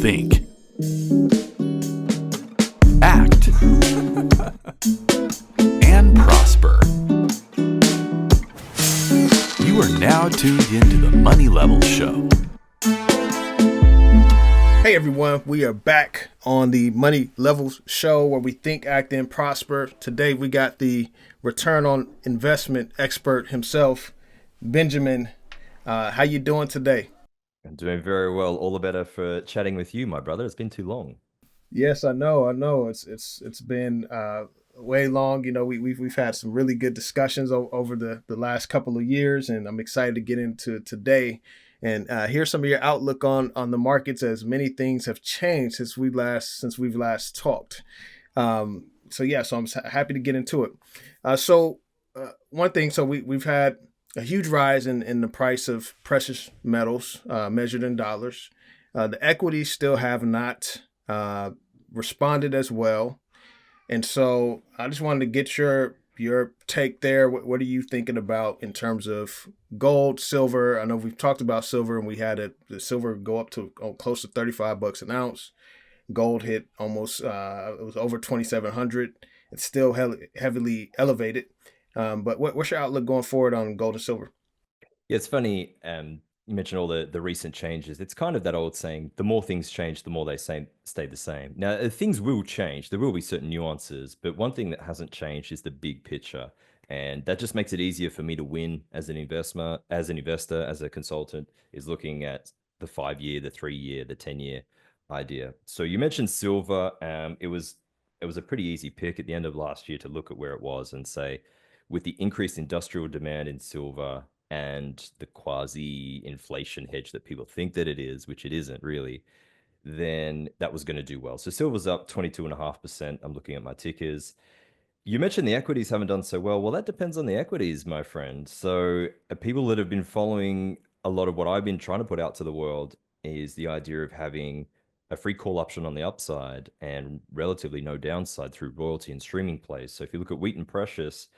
think, act, and prosper. You are now tuned into the Money Level Show. Hey everyone, we are back on the Money Levels Show where we think, act, and prosper. Today we got the return on investment expert himself, Benjamin. How you doing today? I'm doing very well. All the better for chatting with you, my brother. It's been too long. Yes, I know. It's been way long. You know, we've had some really good discussions over the last couple of years, and I'm excited to get into today and hear some of your outlook on the markets, as many things have changed since we've last talked. So I'm happy to get into it. One thing, we've had a huge rise in the price of precious metals measured in dollars. The equities still have not responded as well. And so I just wanted to get your take there. What are you thinking about in terms of gold, silver? I know we've talked about silver, and we had the silver go up to close to $35 an ounce. Gold hit almost it was over 2,700. It's still heavily elevated. But what's your outlook going forward on gold and silver? Yeah, it's funny. You mentioned all the recent changes. It's kind of that old saying: the more things change, the more they stay the same. Now, things will change. There will be certain nuances, but one thing that hasn't changed is the big picture, and that just makes it easier for me to win as an investor, as a consultant. Is looking at the 5 year, the 3 year, the 10 year idea. So you mentioned silver. It was a pretty easy pick at the end of last year to look at where it was and say, with the increased industrial demand in silver and the quasi inflation hedge that people think that it is, which it isn't really, then that was going to do well. So silver's up 22.5%. I'm looking at my tickers. You mentioned the equities haven't done so well. Well, that depends on the equities, my friend. So people that have been following a lot of what I've been trying to put out to the world is the idea of having a free call option on the upside and relatively no downside through royalty and streaming plays. So if you look at Wheaton Precious,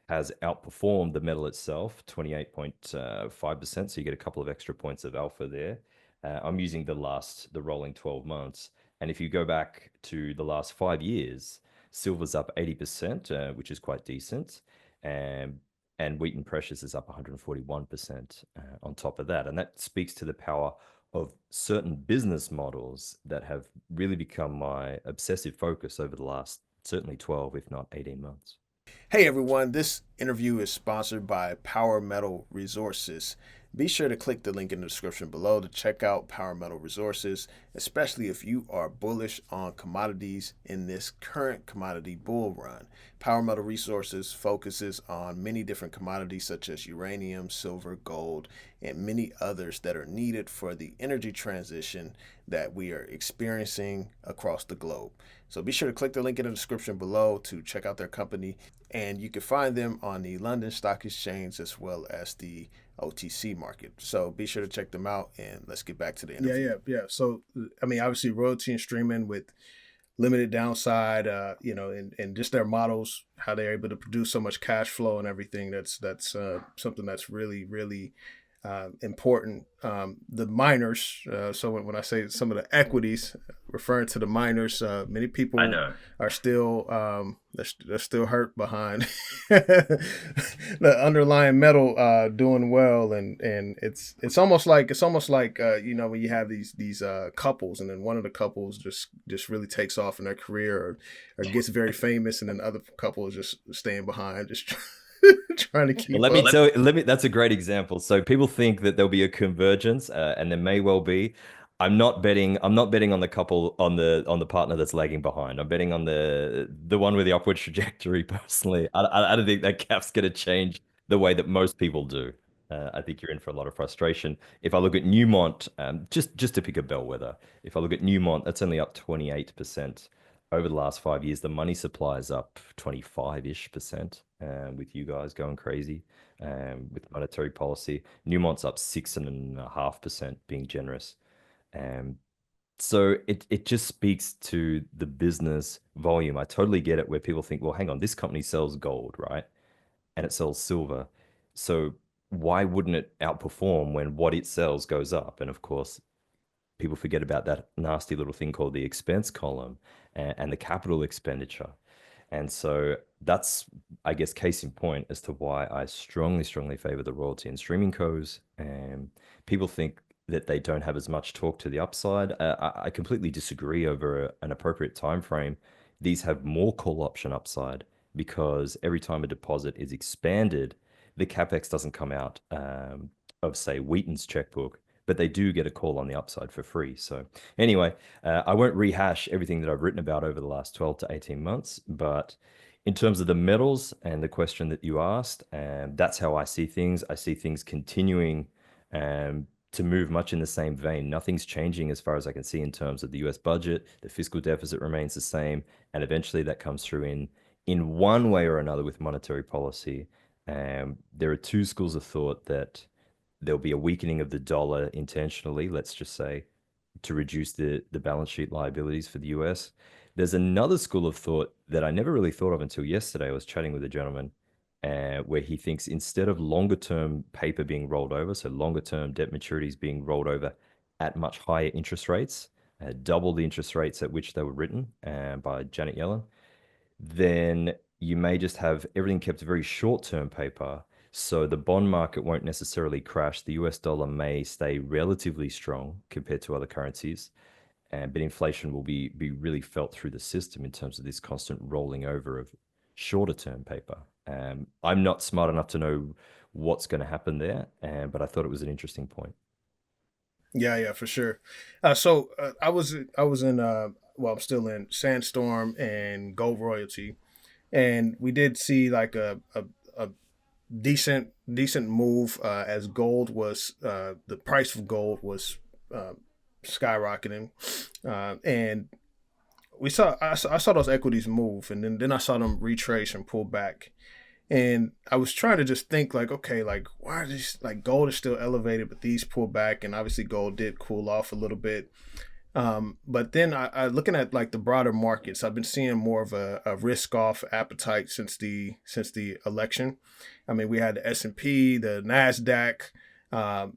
has outperformed the metal itself 28.5%. So you get a couple of extra points of alpha there. I'm using the rolling 12 months. And if you go back to the last 5 years, silver's up 80%, which is quite decent. And Wheaton Precious is up 141% on top of that. And that speaks to the power of certain business models that have really become my obsessive focus over the last certainly 12, if not 18 months. Hey everyone, this interview is sponsored by Power Metal Resources. Be sure to click the link in the description below to check out Power Metal Resources, especially if you are bullish on commodities in this current commodity bull run. Power Metal Resources focuses on many different commodities such as uranium, silver, gold, and many others that are needed for the energy transition that we are experiencing across the globe. So be sure to click the link in the description below to check out their company, and you can find them on the London Stock Exchange as well as the OTC market. So be sure to check them out, and let's get back to the interview. Yeah. So, I mean, obviously royalty and streaming with limited downside, and just their models, how they're able to produce so much cash flow and everything. That's something that's really, really important. The miners. So when I say some of the equities, referring to the miners, many people I know. are still they're still hurt behind the underlying metal doing well, and it's almost like when you have these couples, and then one of the couples just really takes off in their career, or gets very famous, and then the other couple is just staying behind, just trying to keep Well, let me up. tell you, that's a great example. So people think that there'll be a convergence, and there may well be. I'm not betting on the couple on the partner that's lagging behind. I'm betting on the one with the upward trajectory. Personally, I don't think that gap's going to change the way that most people do. I think you're in for a lot of frustration. If I look at Newmont, just to pick a bellwether, if I look at Newmont, that's only up 28% over the last 5 years. The money supply is up 25-ish%, with you guys going crazy with monetary policy. Newmont's up 6.5%, being generous. Um, so it just speaks to the business volume. I totally get it where people think, well, hang on, this company sells gold, right? And it sells silver. So why wouldn't it outperform when what it sells goes up? And of course, people forget about that nasty little thing called the expense column and the capital expenditure. And so that's, I guess, case in point as to why I strongly, strongly favor the royalty and streaming co's. And people think that they don't have as much talk to the upside. I completely disagree over an appropriate time frame. These have more call option upside because every time a deposit is expanded, the capex doesn't come out of, say, Wheaton's checkbook, but they do get a call on the upside for free. So anyway, I won't rehash everything that I've written about over the last 12 to 18 months, but in terms of the metals and the question that you asked, that's how I see things. I see things continuing to move much in the same vein. Nothing's changing as far as I can see in terms of the US budget. The fiscal deficit remains the same, and eventually that comes through in one way or another with monetary policy. There are two schools of thought that there'll be a weakening of the dollar intentionally, let's just say, to reduce the balance sheet liabilities for the US. There's another school of thought that I never really thought of until yesterday. I was chatting with a gentleman where he thinks instead of longer term paper being rolled over, so longer term debt maturities being rolled over at much higher interest rates, double the interest rates at which they were written by Janet Yellen, then you may just have everything kept very short term paper. So the bond market won't necessarily crash. The US dollar may stay relatively strong compared to other currencies, but inflation will be really felt through the system in terms of this constant rolling over of shorter term paper. I'm not smart enough to know what's going to happen there, but I thought it was an interesting point. Yeah, yeah, for sure. I was in well, I'm still in Sandstorm and Gold Royalty, and we did see like a decent move as gold was the price of gold was uh, skyrocketing, and I saw those equities move, and then I saw them retrace and pull back. And I was trying to just think like, okay, like why are these like gold is still elevated, but these pull back, and obviously gold did cool off a little bit. But then I looking at like the broader markets, I've been seeing more of a risk off appetite since the election. I mean, we had the S&P, the Nasdaq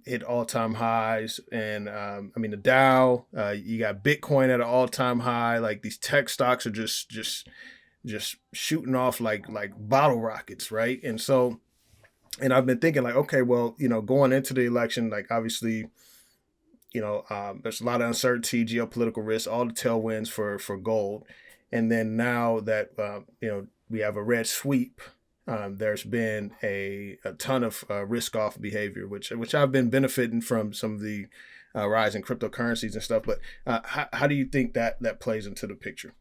hit all time highs, and I mean the Dow. You got Bitcoin at an all time high. Like these tech stocks are just shooting off like bottle rockets, right? And so, and I've been thinking like, okay, well, going into the election, like obviously, there's a lot of uncertainty, geopolitical risk, all the tailwinds for gold, and then now that we have a red sweep. There's been a ton of risk off behavior, which I've been benefiting from some of the rise in cryptocurrencies and stuff. But how do you think that plays into the picture?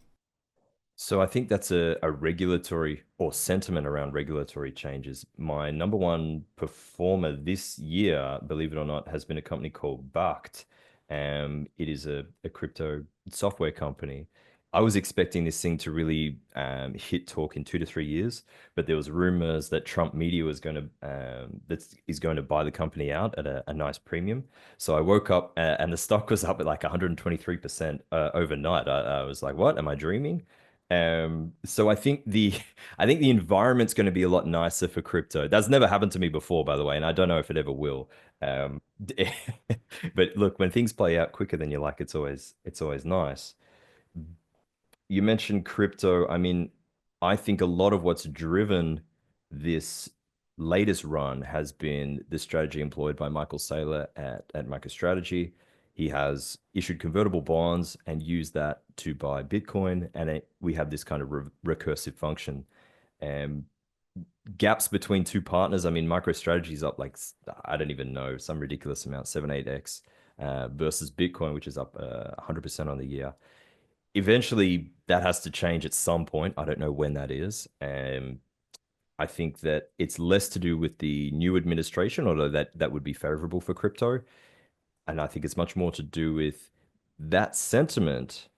So I think that's a regulatory or sentiment around regulatory changes. My number one performer this year, believe it or not, has been a company called Bakkt. It is a crypto software company. I was expecting this thing to really hit talk in 2 to 3 years, but there was rumors that Trump Media was going to that is going to buy the company out at a nice premium. So I woke up and the stock was up at like 123% overnight. I was like, "What? Am I dreaming?" So I think the environment's going to be a lot nicer for crypto. That's never happened to me before, by the way, and I don't know if it ever will. Um, but look, when things play out quicker than you like, it's always nice. You mentioned crypto. I mean, I think a lot of what's driven this latest run has been the strategy employed by Michael Saylor at MicroStrategy. He has issued convertible bonds and used that to buy Bitcoin, and we have this kind of recursive function. And gaps between two partners. I mean, MicroStrategy is up like I don't even know some ridiculous amount, 7-8x versus Bitcoin, which is up 100% on the year. Eventually that has to change at some point. I don't know when that is. I think that it's less to do with the new administration, although that would be favorable for crypto. And I think it's much more to do with that sentiment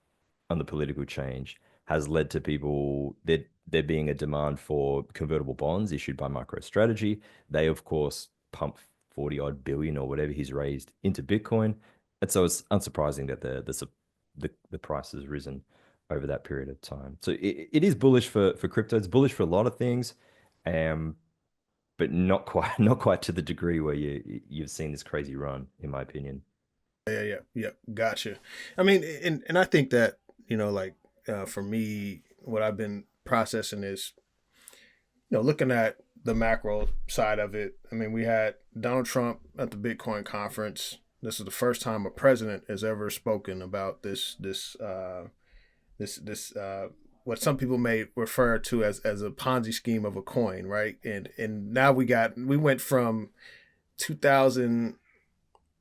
on the political change has led to people that there being a demand for convertible bonds issued by MicroStrategy. They, of course, pump 40 odd billion or whatever he's raised into Bitcoin. And so it's unsurprising that the price has risen over that period of time. So it is bullish for crypto. It's bullish for a lot of things, um, but not quite not quite to the degree where you've seen this crazy run, in my opinion. Yeah. Gotcha. I mean, and I think that, like, for me, what I've been processing is, looking at the macro side of it. I mean, we had Donald Trump at the Bitcoin conference. This is the first time a president has ever spoken about this what some people may refer to as a Ponzi scheme of a coin, right? And now we went from 2000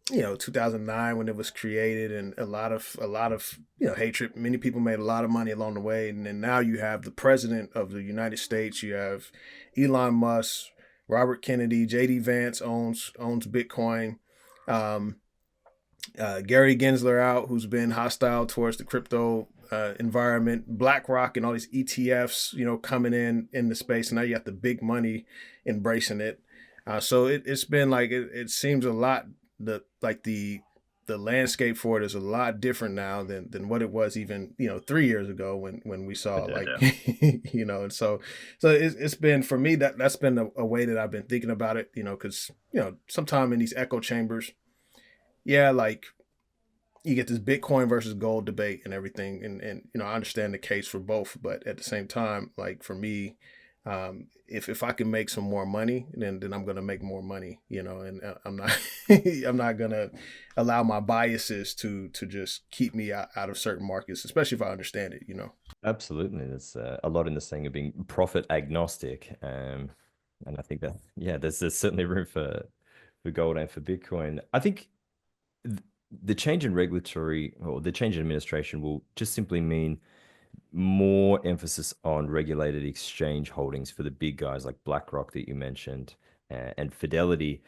2009 when it was created, and a lot of hatred. Many people made a lot of money along the way, and then now you have the president of the United States. You have Elon Musk, Robert Kennedy, JD Vance owns Bitcoin. um, Gary Gensler out, who's been hostile towards the crypto environment. BlackRock and all these ETFs, coming in the space. And now you got the big money embracing it. So it's been like it seems a lot the landscape for it is a lot different now than what it was even 3 years ago when we saw Yeah. and so it's been for me that's been a way that I've been thinking about it, because sometime in these echo chambers, yeah, like you get this Bitcoin versus gold debate and everything, and I understand the case for both, but at the same time, like for me, if I can make some more money, then I'm gonna make more money, and I'm not I'm not gonna allow my biases to just keep me out of certain markets, especially if I understand it. Absolutely. There's a lot in the saying of being profit agnostic. And I think that, yeah, there's certainly room for gold and for Bitcoin. I think th- the change in regulatory or the change in administration will just simply mean more emphasis on regulated exchange holdings for the big guys like BlackRock that you mentioned, and Fidelity.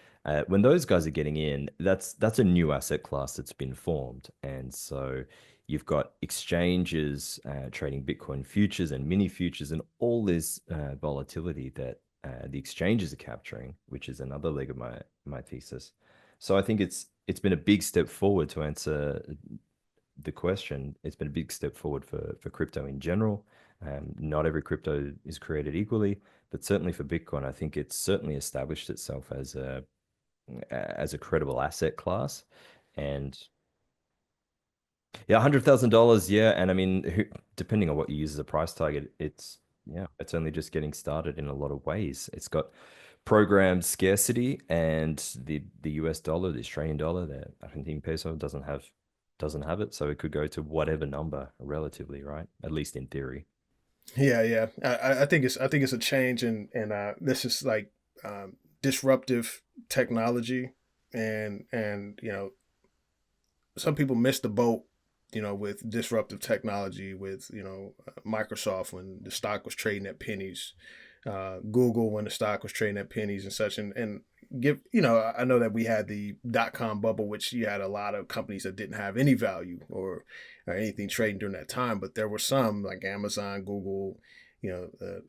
When those guys are getting in, that's a new asset class that's been formed, and so you've got exchanges trading Bitcoin futures and mini futures and all this volatility that the exchanges are capturing, which is another leg of my thesis. So I think it's been a big step forward to answer the question. It's been a big step forward for crypto in general. Not every crypto is created equally, but certainly for Bitcoin, I think it's certainly established itself as a credible asset class. And yeah, $100,000, yeah, and I mean, depending on what you use as a price target, it's only just getting started in a lot of ways. It's got programmed scarcity, and the US dollar, the Australian dollar, the Argentine peso doesn't have it, so it could go to whatever number relatively, right? At least in theory. Yeah. I think it's a change, and this is like disruptive technology, and some people missed the boat, with disruptive technology with Microsoft when the stock was trading at pennies, Google when the stock was trading at pennies and such, and give I know that we had the dot-com bubble, which you had a lot of companies that didn't have any value or anything trading during that time, but there were some like Amazon, Google,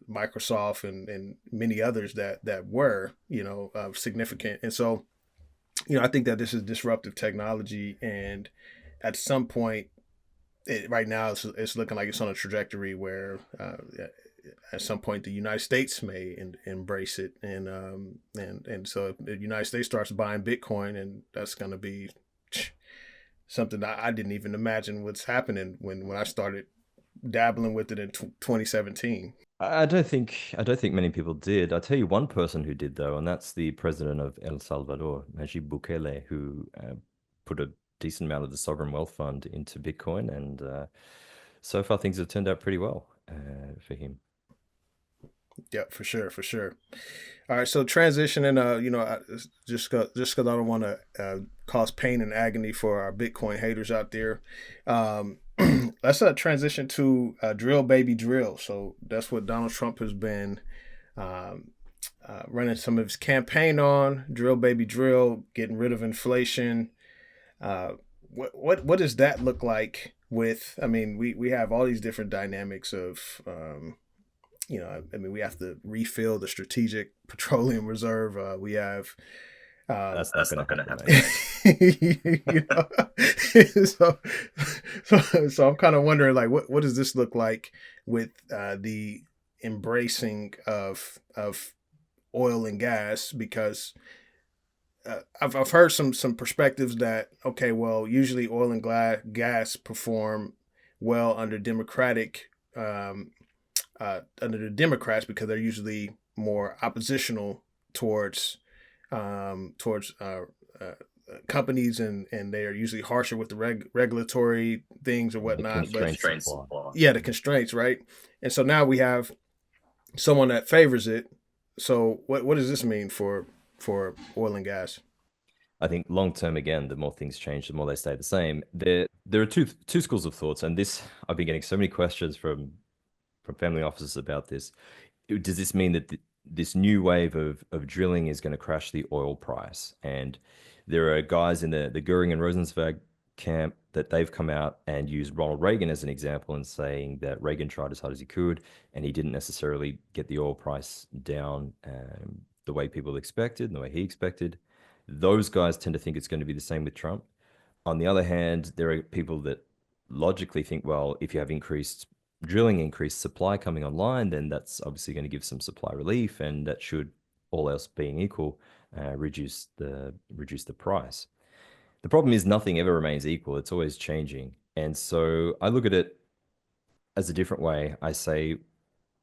Microsoft, and many others that were significant, and so I think that this is disruptive technology, and at some point, right now it's looking like it's on a trajectory where at some point the United States may embrace it, and so if the United States starts buying Bitcoin, and that's going to be something that I didn't even imagine what's happening when I started dabbling with it in 2017. I don't think many people did. I'll tell you one person who did though, and that's the president of El Salvador, Najib Bukele, who put a decent amount of the sovereign wealth fund into Bitcoin, and so far things have turned out pretty well for him. Yeah, for sure. All right, so transitioning, just because I don't want to cause pain and agony for our Bitcoin haters out there, um, let's transition to drill, baby, drill. So that's what Donald Trump has been um, running some of his campaign on. Drill, baby, drill, getting rid of inflation. Uh, what does that look like? With, I mean, we have all these different dynamics of I mean, we have to refill the strategic petroleum reserve. We have, That's not going to happen, mate. you know, so I'm kind of wondering, like, what does this look like with the embracing of oil and gas? Because I've heard some perspectives that okay, well, usually oil and gas perform well um, under the Democrats because they're usually more oppositional towards towards companies and they are usually harsher with the regulatory things or The whatnot. But constraint supply. yeah, the constraints, right? And so now we have someone that favors it. So what does this mean for oil and gas? I think long term, again, the more things change, the more they stay the same. There are two schools of thoughts, and this I've been getting so many questions from family offices about this. Does this mean that this new wave of drilling is going to crash the oil price? And there are guys in the Goering and Rosenzweig camp that they've come out and used Ronald Reagan as an example and saying that Reagan tried as hard as he could and he didn't necessarily get the oil price down the way people expected and the way he expected. Those guys tend to think it's going to be the same with Trump. On the other hand, there are people that logically think, well, if you have increased drilling, increased supply coming online, then that's obviously going to give some supply relief, and that should, all else being equal, reduce the price. The problem is nothing ever remains equal; it's always changing, and so I look at it as a different way. I say,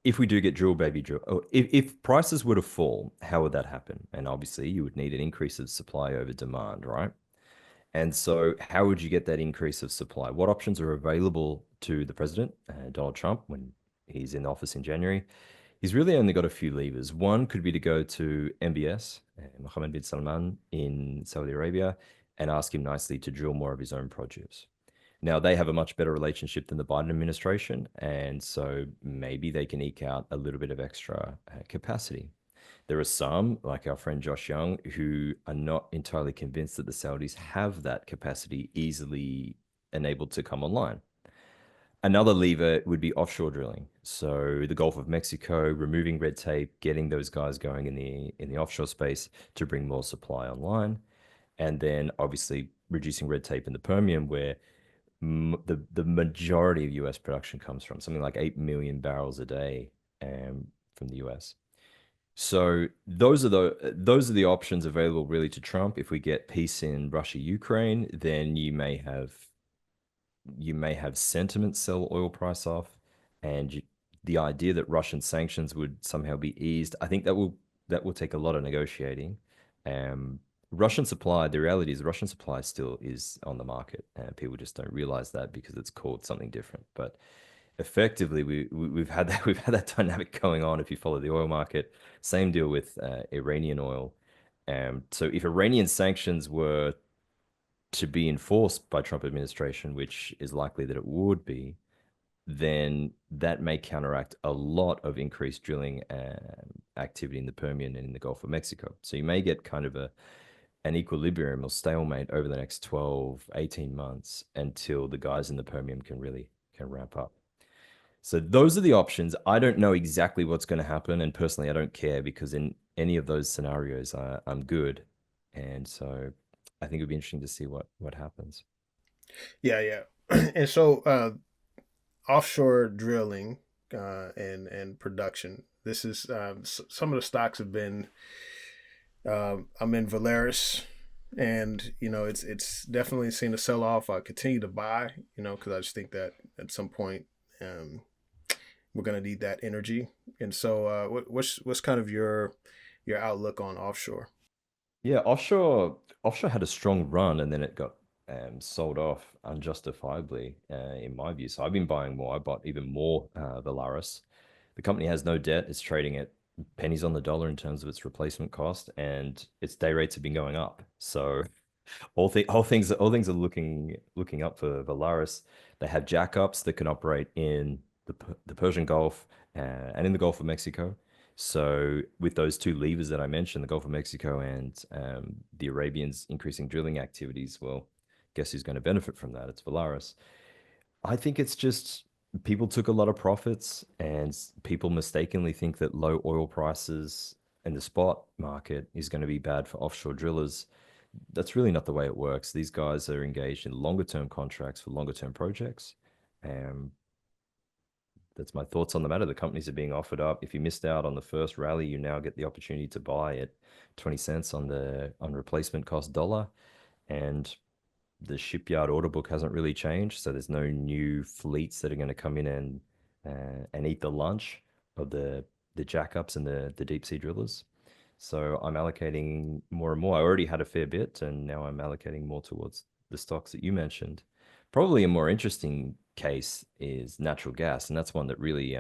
if we do get drill, baby, drill, or if prices were to fall, how would that happen? And obviously, you would need an increase of supply over demand, right? And so, how would you get that increase of supply? What options are available to the president, Donald Trump, when he's in office in January? He's really only got a few levers. One could be to go to MBS, Mohammed bin Salman in Saudi Arabia, and ask him nicely to drill more of his own produce. Now, they have a much better relationship than the Biden administration, and so maybe they can eke out a little bit of extra capacity. There are some, like our friend Josh Young, who are not entirely convinced that the Saudis have that capacity easily enabled to come online. Another lever would be offshore drilling. So the Gulf of Mexico, removing red tape, getting those guys going in the offshore space to bring more supply online, and then obviously reducing red tape in the Permian, where the majority of U.S. production comes from, something like 8 million barrels a day from the U.S. So those are the options available really to Trump. If we get peace in Russia, Ukraine, then you may have sentiment sell oil price off, and the idea that Russian sanctions would somehow be eased. I think that will take a lot of negotiating. Um, Russian supply, the reality is Russian supply still is on the market, and people just don't realize that because it's called something different. But effectively, we've had that we've had that dynamic going on. If you follow the oil market, same deal with Iranian oil. So if Iranian sanctions were to be enforced by Trump administration, which is likely that it would be, then that may counteract a lot of increased drilling activity in the Permian and in the Gulf of Mexico. So you may get kind of an equilibrium or stalemate over the next 12, 18 months until the guys in the Permian can ramp up. So those are the options. I don't know exactly what's going to happen, and personally, I don't care because in any of those scenarios, I'm good, and so I think it'd be interesting to see what happens. Yeah, yeah. And so offshore drilling and production. This is some of the stocks have been. I'm in Valaris, and it's definitely seen a sell off. I continue to buy, because I just think that at some point um, we're gonna need that energy. And so, what's kind of your outlook on offshore? Yeah, offshore had a strong run and then it got sold off unjustifiably, in my view. So I've been buying more. I bought even more Valaris. The company has no debt. It's trading at pennies on the dollar in terms of its replacement cost, and its day rates have been going up. So all things are looking up for Valaris. They have jackups that can operate in the Persian Gulf and in the Gulf of Mexico. So with those two levers that I mentioned, the Gulf of Mexico and the Arabians increasing drilling activities, well, guess who's going to benefit from that? It's Valaris. I think it's just people took a lot of profits and people mistakenly think that low oil prices in the spot market is going to be bad for offshore drillers. That's really not the way it works. These guys are engaged in longer term contracts for longer term projects. Um, that's my thoughts on the matter. The companies are being offered up. If you missed out on the first rally, you now get the opportunity to buy at 20 cents on the on replacement cost dollar. And the shipyard order book hasn't really changed, so there's no new fleets that are going to come in and eat the lunch of the jackups and the deep sea drillers. So I'm allocating more and more. I already had a fair bit, and now I'm allocating more towards the stocks that you mentioned. Probably a more interesting case is natural gas, and that's one that really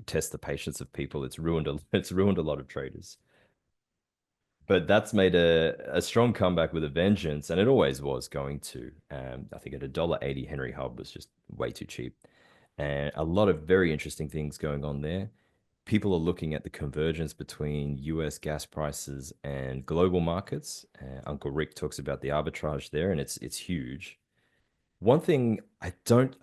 tests the patience of people. It's ruined a lot of traders. But that's made a strong comeback with a vengeance, and it always was going to. I think at $1.80, Henry Hub was just way too cheap, and a lot of very interesting things going on there. People are looking at the convergence between US gas prices and global markets. Uncle Rick talks about the arbitrage there, and it's huge. One thing I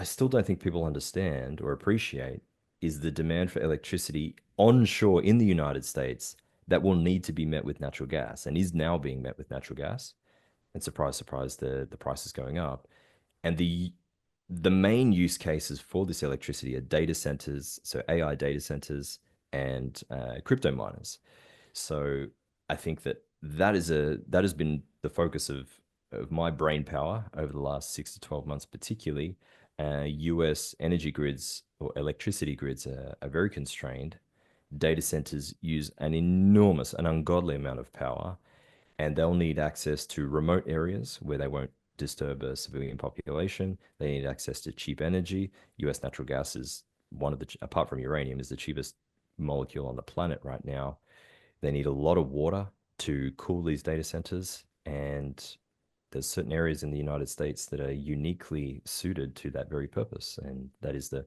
still don't think people understand or appreciate is the demand for electricity onshore in the United States that will need to be met with natural gas and is now being met with natural gas. And surprise, surprise, the price is going up. And the main use cases for this electricity are data centers, so AI data centers and crypto miners. So I think that has been the focus of my brain power over the last 6 to 12 months, particularly. U.S. energy grids or electricity grids are very constrained. Data centers use an ungodly amount of power, and they'll need access to remote areas where they won't disturb a civilian population. They need access to cheap energy. U.S. natural gas is apart from uranium, is the cheapest molecule on the planet right now. They need a lot of water to cool these data centers, and there's certain areas in the United States that are uniquely suited to that very purpose, and that is the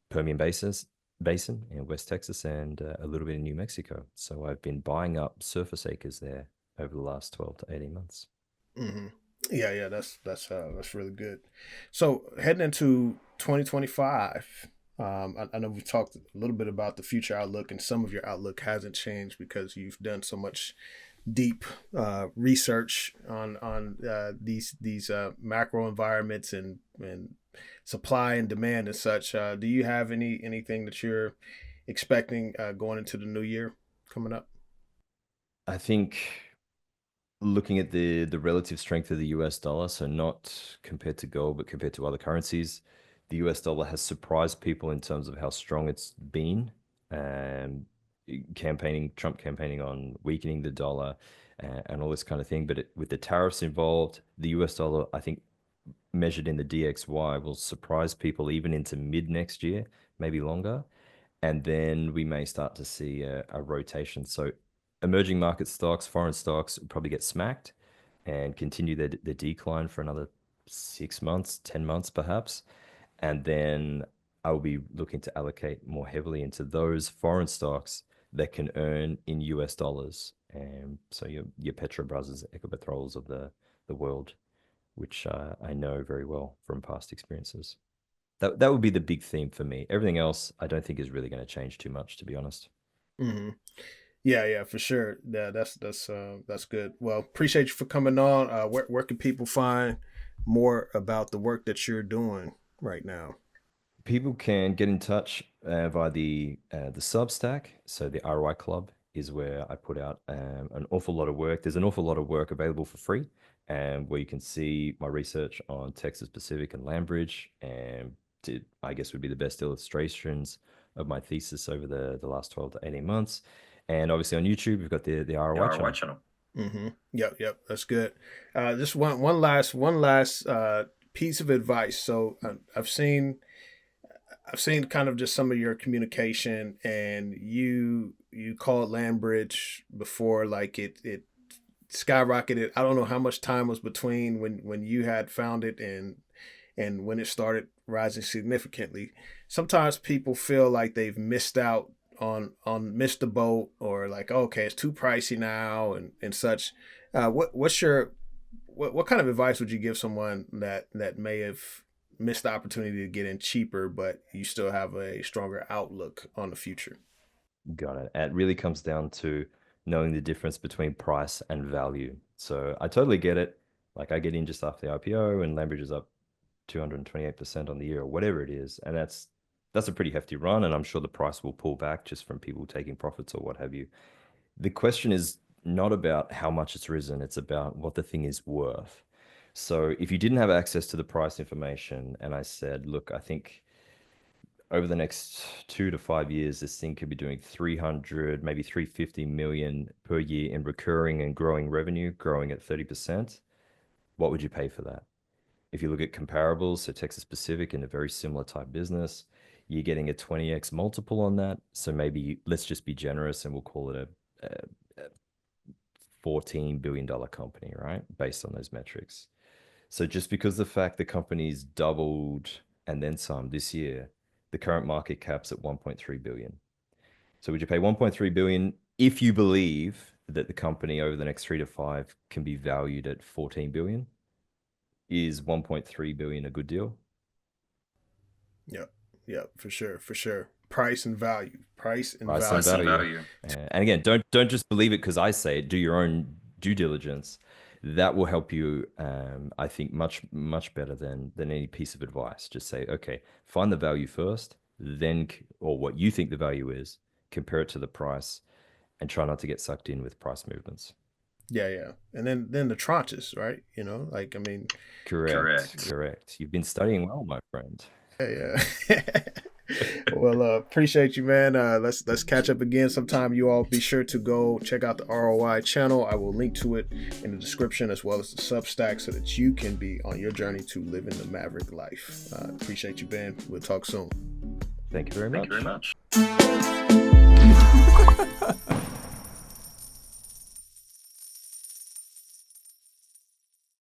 Permian Basin in West Texas and a little bit in New Mexico. So I've been buying up surface acres there over the last 12 to 18 months. Hmm. Yeah, yeah, that's really good. So heading into 2025, I know we talked a little bit about the future outlook, and some of your outlook hasn't changed because you've done so much deep research on these macro environments and supply and demand and such. Do you have anything that you're expecting going into the new year coming up? I think looking at the relative strength of the US dollar, so not compared to gold, but compared to other currencies, the US dollar has surprised people in terms of how strong it's been. Um, Trump campaigning on weakening the dollar and all this kind of thing. But with the tariffs involved, the US dollar, I think, measured in the DXY, will surprise people even into mid next year, maybe longer. And then we may start to see a rotation. So emerging market stocks, foreign stocks probably get smacked and continue their decline for another 6 months, 10 months perhaps. And then I will be looking to allocate more heavily into those foreign stocks that can earn in US dollars. And so your Petrobras, Ecopetrols of the world, which I know very well from past experiences. That would be the big theme for me. Everything else, I don't think is really going to change too much, to be honest. Hmm. Yeah, yeah, for sure. Yeah, that's good. Well, appreciate you for coming on. Where can people find more about the work that you're doing right now? People can get in touch via the Substack. So the ROI Club is where I put out an awful lot of work. There's an awful lot of work available for free, and where you can see my research on Texas Pacific and Landbridge, and I guess would be the best illustrations of my thesis over the last 12 to 18 months. And obviously on YouTube, we've got the The ROI ROI channel. channel. Mm-hmm. Yep, yep, that's good. Just one last piece of advice. So I've seen kind of just some of your communication, and you called Landbridge before, like it skyrocketed. I don't know how much time was between when you had found it and when it started rising significantly. Sometimes people feel like they've missed out on missed the boat, or like, oh, okay, it's too pricey now and such. What kind of advice would you give someone that may have missed the opportunity to get in cheaper, but you still have a stronger outlook on the future? Got it. It really comes down to knowing the difference between price and value. So I totally get it. Like I get in just after the IPO and Landbridge is up 228% on the year or whatever it is. And that's that's a pretty hefty run, and I'm sure the price will pull back just from people taking profits or what have you. The question is not about how much it's risen, it's about what the thing is worth. So if you didn't have access to the price information and I said, look, I think over the next 2 to 5 years, this thing could be doing 300, maybe 350 million per year in recurring and growing revenue, growing at 30%, what would you pay for that? If you look at comparables, so Texas Pacific in a very similar type business, you're getting a 20x multiple on that. So maybe let's just be generous and we'll call it a $14 billion company, right? Based on those metrics. So just because the fact the company's doubled and then some this year, the current market cap's at 1.3 billion. So would you pay 1.3 billion if you believe that the company over the next 3 to 5 can be valued at 14 billion? Is 1.3 billion a good deal? Yep. Yep. For sure. For sure. Price and value. Price and Price and value. value. And again, don't just believe it because I say it. Do your own due diligence. That will help you, I think, much better than any piece of advice. Just say, okay, find the value first, then or what you think the value is, compare it to the price, and try not to get sucked in with price movements. Yeah, yeah. And then the tranches, right? Like I mean, Correct. You've been studying well, my friend. yeah, yeah. Well, appreciate you, man. Let's catch up again sometime. You all be sure to go check out the ROI channel. I will link to it in the description as well as the Substack so that you can be on your journey to living the Maverick life. Appreciate you, Ben. We'll talk soon. Thank you very much. Thank you very much.